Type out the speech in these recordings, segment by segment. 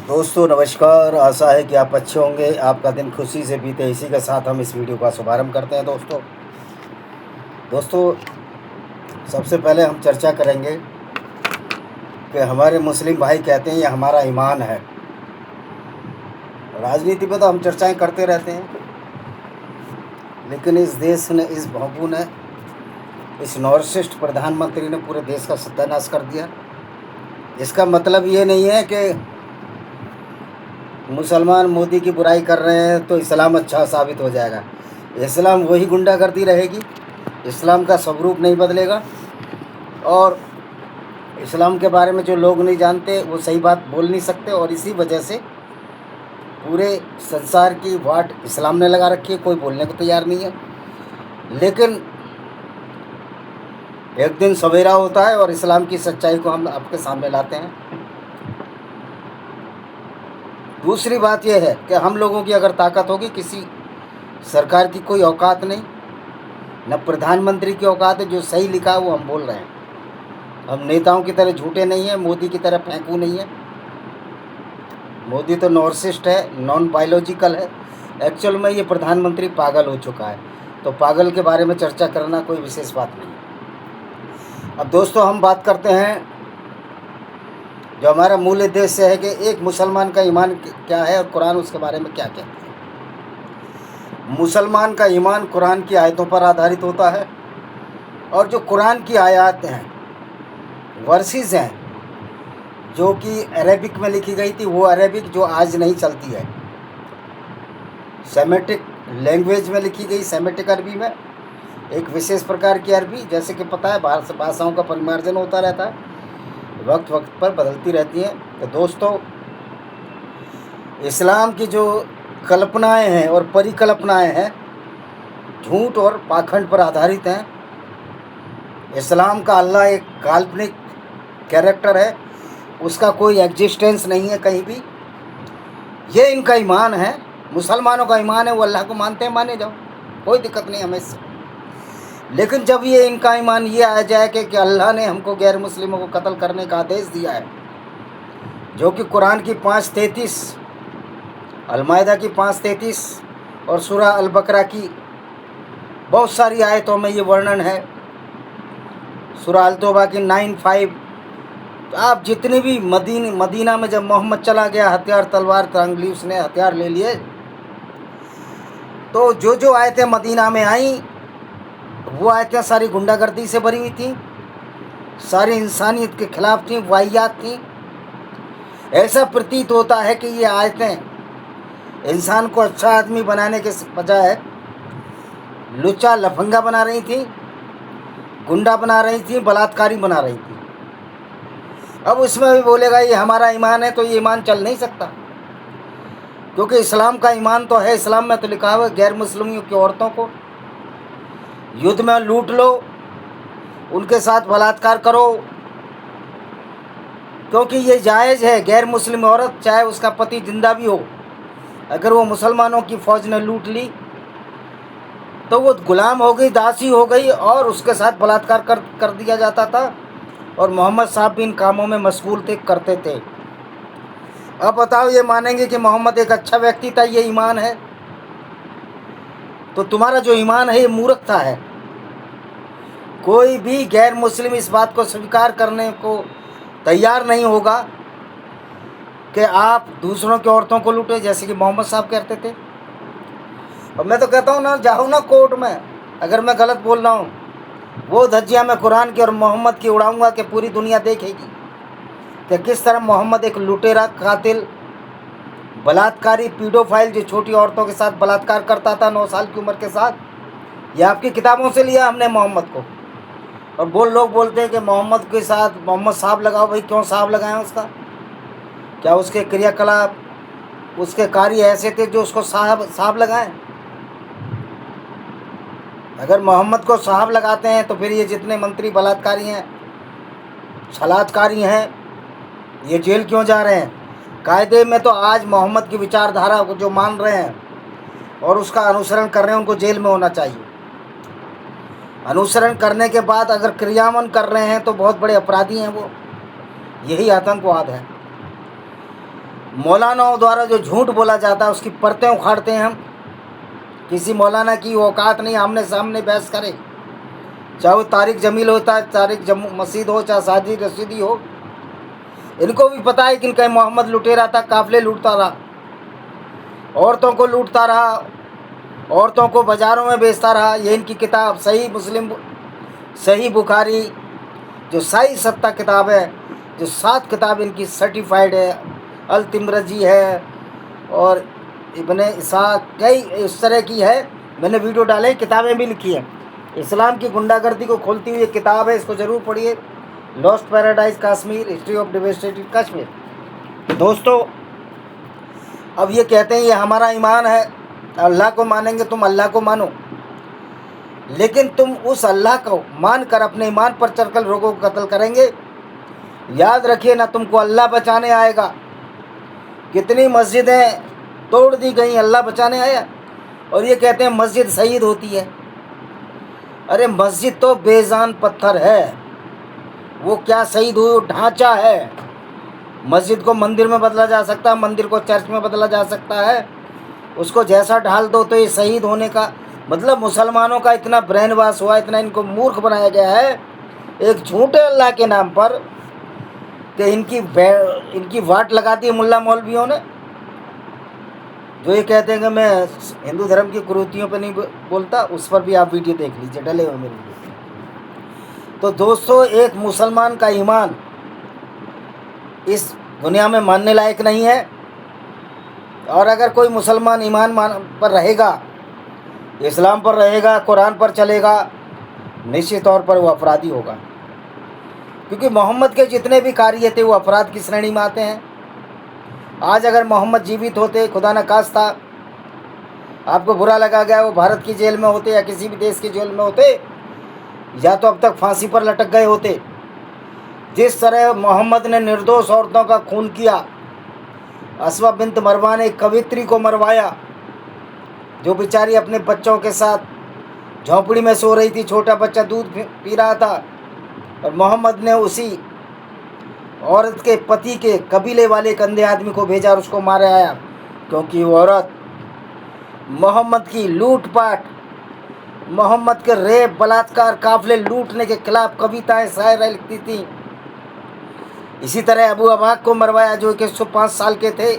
दोस्तों नमस्कार। आशा है कि आप अच्छे होंगे, आपका दिन खुशी से बीते। इसी के साथ हम इस वीडियो का शुभारंभ करते हैं। दोस्तों सबसे पहले हम चर्चा करेंगे कि हमारे मुस्लिम भाई कहते हैं ये हमारा ईमान है। राजनीति पे तो हम चर्चाएं करते रहते हैं, लेकिन इस देश ने, इस बाबू ने, इस नॉर्सिस्ट प्रधानमंत्री ने पूरे देश का सत्यानाश कर दिया। इसका मतलब ये नहीं है कि मुसलमान मोदी की बुराई कर रहे हैं तो इस्लाम अच्छा साबित हो जाएगा। इस्लाम वही गुंडागर्दी रहेगी, इस्लाम का स्वरूप नहीं बदलेगा। और इस्लाम के बारे में जो लोग नहीं जानते वो सही बात बोल नहीं सकते, और इसी वजह से पूरे संसार की वाट इस्लाम ने लगा रखी है। कोई बोलने को तैयार नहीं है। लेकिन एक दिन सवेरा होता है और इस्लाम की सच्चाई को हम आपके सामने लाते हैं। दूसरी बात यह है कि हम लोगों की अगर ताकत होगी, किसी सरकार की कोई औकात नहीं, न प्रधानमंत्री की औकात है। जो सही लिखा है वो हम बोल रहे हैं। हम नेताओं की तरह झूठे नहीं हैं, मोदी की तरह फेंकू नहीं है। मोदी तो नॉर्सिस्ट है, नॉन बायोलॉजिकल है। एक्चुअल में ये प्रधानमंत्री पागल हो चुका है, तो पागल के बारे में चर्चा करना कोई विशेष बात नहीं है। अब दोस्तों हम बात करते हैं जो हमारा मूल उद्देश्य है कि एक मुसलमान का ईमान क्या है और कुरान उसके बारे में क्या कहता है। मुसलमान का ईमान कुरान की आयतों पर आधारित होता है, और जो कुरान की आयत हैं, वर्सेस हैं, जो कि अरेबिक में लिखी गई थी, वो अरेबिक जो आज नहीं चलती है, सेमेटिक लैंग्वेज में लिखी गई, सेमेटिक अरबी में, एक विशेष प्रकार की अरबी। जैसे कि पता है भाषाओं का परिमार्जन होता रहता है, वक्त वक्त पर बदलती रहती हैं। तो दोस्तों इस्लाम की जो कल्पनाएं हैं और परिकल्पनाएं हैं, झूठ और पाखंड पर आधारित हैं। इस्लाम का अल्लाह एक काल्पनिक कैरेक्टर है, उसका कोई एग्जिस्टेंस नहीं है कहीं भी। ये इनका ईमान है, मुसलमानों का ईमान है। वो अल्लाह को मानते हैं, माने जाओ, कोई दिक्कत नहीं हमें इससे। लेकिन जब ये इनका ईमान ये आ जाए कि अल्लाह ने हमको गैर मुस्लिमों को कत्ल करने का आदेश दिया है, जो कि कुरान की 5:33, अल-माइदा की 5:33 और सूरह अल-बकरा की बहुत सारी आयतों में ये वर्णन है, सूरह अल-तौबा की 9:5। तो आप जितनी भी मदीना में जब मोहम्मद चला गया, हथियार तलवार तांगली, उसने हथियार ले लिए, तो जो आयतें मदीना में आई वो आयतें सारी गुंडागर्दी से भरी हुई थी, सारी इंसानियत के खिलाफ थी, वाहियात थी। ऐसा प्रतीत होता है कि ये आयतें इंसान को अच्छा आदमी बनाने के बजाय लुच्चा लफंगा बना रही थी, गुंडा बना रही थी, बलात्कारी बना रही थी। अब उसमें भी बोलेगा ये हमारा ईमान है, तो ये ईमान चल नहीं सकता, क्योंकि इस्लाम का ईमान तो है। इस्लाम में तो लिखा हुआ है गैर मुस्लिमों की औरतों को युद्ध में लूट लो, उनके साथ बलात्कार करो, क्योंकि ये जायज़ है। गैर मुस्लिम औरत चाहे उसका पति जिंदा भी हो, अगर वो मुसलमानों की फ़ौज ने लूट ली तो वो गुलाम हो गई, दासी हो गई, और उसके साथ बलात्कार कर दिया जाता था। और मोहम्मद साहब भी इन कामों में मशगूल थे, करते थे। अब बताओ, ये मानेंगे कि मोहम्मद एक अच्छा व्यक्ति था, ये ईमान है? तो तुम्हारा जो ईमान है ये मूर्खता है। कोई भी गैर मुस्लिम इस बात को स्वीकार करने को तैयार नहीं होगा कि आप दूसरों की औरतों को लूटे, जैसे कि मोहम्मद साहब करते थे। और मैं तो कहता हूँ ना, जाओ ना कोर्ट में, अगर मैं गलत बोल रहा हूँ, वो धज्जियाँ मैं कुरान की और मोहम्मद की उड़ाऊँगा कि पूरी दुनिया देखेगी कि किस तरह मोहम्मद एक लुटेरा, कातिल, बलात्कारी, पीडोफाइल, जो छोटी औरतों के साथ बलात्कार करता था 9 साल की उम्र के साथ। ये आपकी किताबों से लिया हमने मोहम्मद को। और लोग बोलते हैं कि मोहम्मद के साथ मोहम्मद साहब लगाओ। भाई क्यों साहब लगाएं उसका? क्या उसके क्रियाकलाप, उसके कार्य ऐसे थे जो उसको साहब लगाएं? अगर मोहम्मद को साहब लगाते हैं तो फिर ये जितने मंत्री बलात्कारी हैं, छलात्कारी हैं, ये जेल क्यों जा रहे हैं? कायदे में तो आज मोहम्मद की विचारधारा को जो मान रहे हैं और उसका अनुसरण कर रहे हैं, उनको जेल में होना चाहिए। अनुसरण करने के बाद अगर क्रियान्वयन कर रहे हैं तो बहुत बड़े अपराधी हैं वो। यही आतंकवाद है। मौलानाओं द्वारा जो झूठ बोला जाता है उसकी परतें उखाड़ते हैं हम। किसी मौलाना की औकात नहीं आमने सामने बहस करे, चाहे वो तारिक जमील होता है, तारिक मसीद हो, चाहे साजिद रशीदी हो। इनको भी पता है कि इनका मोहम्मद लुटेरा था, काफिले लूटता रहा, औरतों को लूटता रहा, औरतों को बाज़ारों में बेचता रहा। ये इनकी किताब सही मुस्लिम, सही बुखारी, जो सही सत्ता किताब है, जो 7 किताब इनकी सर्टिफाइड है, अल तिमरजी है और इब्ने इसाक, कई इस तरह की है। मैंने वीडियो डाले, किताबें भी लिखी हैं। इस्लाम की गुंडागर्दी को खोलती हुई एक किताब है, इसको ज़रूर पढ़िए, lost paradise Kashmir, history of devastated Kashmir. दोस्तों, अब ये कहते हैं ये हमारा ईमान है, अल्लाह को मानेंगे, तुम अल्लाह को मानो, लेकिन तुम उस अल्लाह को मान कर अपने ईमान पर चढ़कर लोगों को कत्ल करेंगे, याद रखिए ना तुमको अल्लाह बचाने आएगा। कितनी मस्जिदें तोड़ दी गई, अल्लाह बचाने आया। और ये कहते हैं मस्जिद शहीद होती है। अरे मस्जिद तो बेजान पत्थर है, वो क्या शहीद हुई, ढांचा है। मस्जिद को मंदिर में बदला जा सकता है, मंदिर को चर्च में बदला जा सकता है, उसको जैसा ढाल दो तो ये शहीद होने का मतलब। मुसलमानों का इतना ब्रेन वॉश हुआ, इतना इनको मूर्ख बनाया गया है एक झूठे अल्लाह के नाम पर कि इनकी वाट लगा दी मुल्ला मौलवियों ने, जो ये कहते हैं कि मैं हिंदू धर्म की कुरीतियों पे नहीं बोलता। उस पर भी आप वीडियो देख लीजिए, डले हुए मेरे वीडियो। तो दोस्तों, एक मुसलमान का ईमान इस दुनिया में मानने लायक नहीं है। और अगर कोई मुसलमान ईमान पर रहेगा, इस्लाम पर रहेगा, कुरान पर चलेगा, निश्चित तौर पर वो अपराधी होगा, क्योंकि मोहम्मद के जितने भी कार्य थे वो अपराध की श्रेणी में आते हैं। आज अगर मोहम्मद जीवित होते, खुदा न खास्ता आपको बुरा लगा गया, वो भारत की जेल में होते या किसी भी देश की जेल में होते, या तो अब तक फांसी पर लटक गए होते। जिस तरह मोहम्मद ने निर्दोष औरतों का खून किया, अस्मा बिन्त मरवा ने कवित्री को मरवाया, जो बेचारी अपने बच्चों के साथ झोंपड़ी में सो रही थी, छोटा बच्चा दूध पी रहा था, और मोहम्मद ने उसी औरत के पति के कबीले वाले एक अंधे आदमी को भेजा और उसको मारे आया, क्योंकि वो औरत मोहम्मद की लूटपाट, मोहम्मद के रेप, बलात्कार, काफिले लूटने के खिलाफ कविताएं, शायरी लिखती थी। इसी तरह अबू अबाक को मरवाया, जो 105 साल के थे,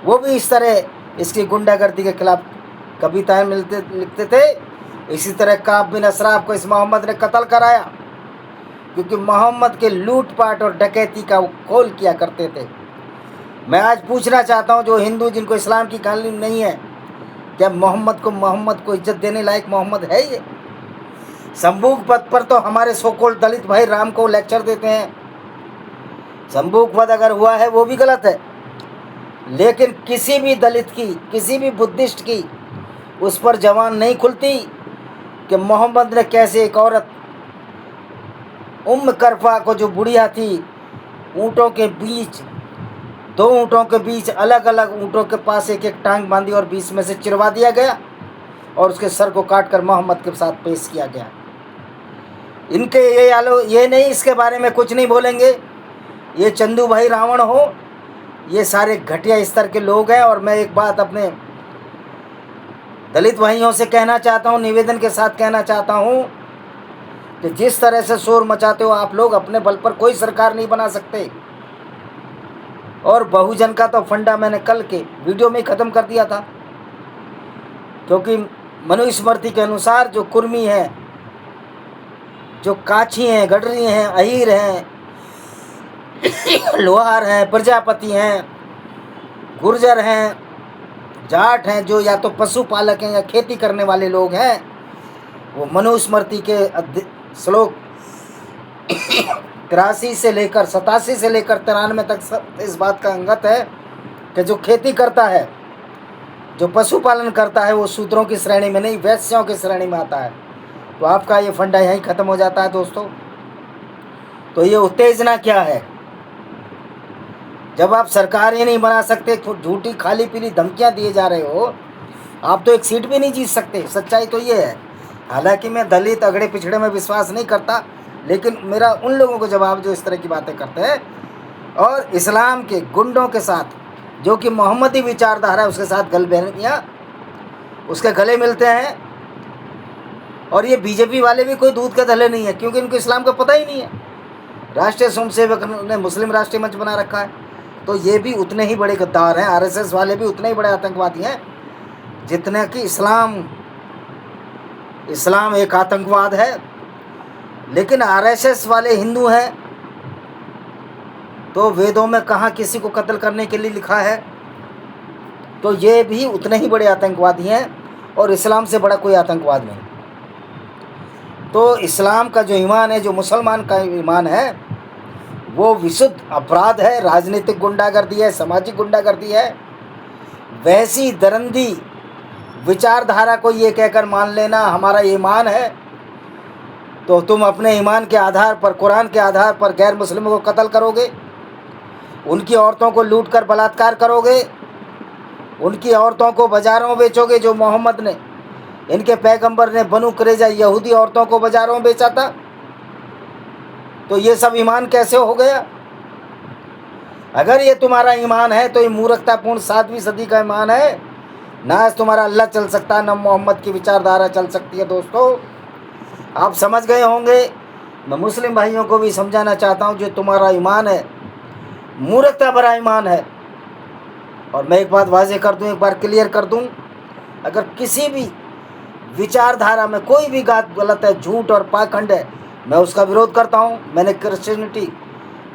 वो भी इस तरह इसकी गुंडागर्दी के खिलाफ कविताएं लिखते थे। इसी तरह काब बिन असराफ को इस मोहम्मद ने कत्ल कराया, क्योंकि मोहम्मद के लूटपाट और डकैती का वो खोल किया करते थे। मैं आज पूछना चाहता हूँ, जो हिंदू जिनको इस्लाम की कहानी नहीं है, क्या मोहम्मद को इज्जत देने लायक मोहम्मद है ये? संबूक पद पर तो हमारे सोकोल दलित भाई राम को लेक्चर देते हैं। संबूक पद अगर हुआ है वो भी गलत है, लेकिन किसी भी दलित की, किसी भी बुद्धिस्ट की उस पर जबान नहीं खुलती कि मोहम्मद ने कैसे एक औरत करफा को, जो बुढ़िया थी, ऊँटों के बीच, 2 ऊँटों के बीच अलग अलग ऊँटों के पास एक एक टांग बांधी और बीच में से चिरवा दिया गया और उसके सर को काट कर मोहम्मद के साथ पेश किया गया। इनके ये नहीं, इसके बारे में कुछ नहीं बोलेंगे। ये चंदू भाई रावण हो, ये सारे घटिया स्तर के लोग हैं। और मैं एक बात अपने दलित भाइयों से कहना चाहता हूँ, निवेदन के साथ कहना चाहता हूँ कि जिस तरह से शोर मचाते हो आप लोग, अपने बल पर कोई सरकार नहीं बना सकते। और बहुजन का तो फंडा मैंने कल के वीडियो में ही ख़त्म कर दिया था, क्योंकि मनुस्मृति के अनुसार जो कुर्मी हैं, जो काछी हैं, गडरी हैं, अहीर हैं, लोहार हैं, प्रजापति हैं, गुर्जर हैं, जाट हैं, जो या तो पशुपालक हैं या खेती करने वाले लोग हैं, वो मनुस्मृति के श्लोक 83 से लेकर 87 से लेकर 93 तक सब इस बात का अंगत है कि जो खेती करता है, जो पशुपालन करता है, वो शूद्रों की श्रेणी में नहीं, वैश्यों की श्रेणी में आता है। तो आपका ये फंडा यहीं ख़त्म हो जाता है दोस्तों। तो ये उत्तेजना क्या है? जब आप सरकार ही नहीं बना सकते, झूठी खाली पीली धमकियां दिए जा रहे हो, आप तो एक सीट भी नहीं जीत सकते। सच्चाई तो ये है। हालांकि मैं दलित अगड़े पिछड़े में विश्वास नहीं करता, लेकिन मेरा उन लोगों को जवाब जो इस तरह की बातें करते हैं और इस्लाम के गुंडों के साथ जो कि मोहम्मदी विचारधारा है उसके साथ गलबहनियाँ उसके गले मिलते हैं। और ये बीजेपी वाले भी कोई दूध के धले नहीं है, क्योंकि इनको इस्लाम का पता ही नहीं है। राष्ट्रीय स्वयंसेवक ने मुस्लिम राष्ट्रीय मंच बना रखा है, तो ये भी उतने ही बड़े गद्दार हैं। आरएसएस वाले भी उतने ही बड़े आतंकवादी हैं जितने कि इस्लाम एक आतंकवाद है। लेकिन आरएसएस वाले हिंदू हैं, तो वेदों में कहाँ किसी को कत्ल करने के लिए लिखा है, तो ये भी उतने ही बड़े आतंकवादी हैं और इस्लाम से बड़ा कोई आतंकवाद नहीं। तो इस्लाम का जो ईमान है, जो मुसलमान का ईमान है, वो विशुद्ध अपराध है, राजनीतिक गुंडागर्दी है, सामाजिक गुंडागर्दी है। वैसी दरंदी विचारधारा को ये कहकर मान लेना हमारा ईमान है, तो तुम अपने ईमान के आधार पर, कुरान के आधार पर गैर मुस्लिमों को कत्ल करोगे, उनकी औरतों को लूट कर बलात्कार करोगे, उनकी औरतों को बाज़ारों में बेचोगे, जो मोहम्मद ने, इनके पैगंबर ने बनु कुरैज़ा यहूदी औरतों को बाज़ारों में बेचा था। तो ये सब ईमान कैसे हो गया? अगर ये तुम्हारा ईमान है तो ये मूर्खतापूर्ण 7वीं सदी का ईमान है। ना तुम्हारा अल्लाह चल सकता, ना मोहम्मद की विचारधारा चल सकती है। दोस्तों, आप समझ गए होंगे। मैं मुस्लिम भाइयों को भी समझाना चाहता हूँ, जो तुम्हारा ईमान है मूर्खता भरा ईमान है। और मैं एक बात वाज़ेह कर दूँ, एक बार क्लियर कर दूँ, अगर किसी भी विचारधारा में कोई भी बात गलत है, झूठ और पाखंड है, मैं उसका विरोध करता हूँ। मैंने क्रिश्चियनिटी,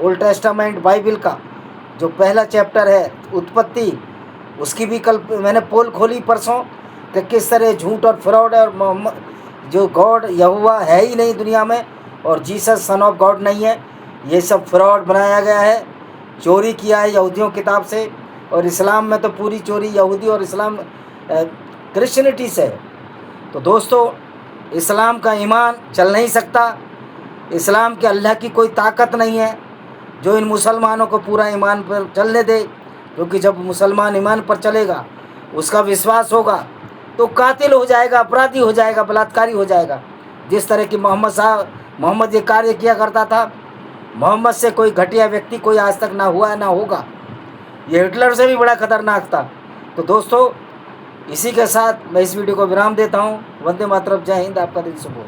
ओल्ड टेस्टामेंट बाइबल का जो पहला चैप्टर है उत्पत्ति, उसकी भी कल मैंने पोल खोली परसों कि किस तरह झूठ और फ्रॉड है, और मोहम्मद जो गॉड यहोवा है ही नहीं दुनिया में, और जीसस सन ऑफ गॉड नहीं है। ये सब फ्रॉड बनाया गया है, चोरी किया है यहूदियों किताब से। और इस्लाम में तो पूरी चोरी यहूदी और इस्लाम क्रिश्चियनिटी से है। तो दोस्तों, इस्लाम का ईमान चल नहीं सकता। इस्लाम के अल्लाह की कोई ताकत नहीं है जो इन मुसलमानों को पूरा ईमान पर चलने दे, क्योंकि जब मुसलमान ईमान पर चलेगा, उसका विश्वास होगा, तो कातिल हो जाएगा, अपराधी हो जाएगा, बलात्कारी हो जाएगा। जिस तरह की मोहम्मद ये कार्य किया करता था, मोहम्मद से कोई घटिया व्यक्ति कोई आज तक ना हुआ ना होगा। ये हिटलर से भी बड़ा खतरनाक था। तो दोस्तों, इसी के साथ मैं इस वीडियो को विराम देता हूँ। वंदे मातरम, जय हिंद, आपका दिन शुभ हो।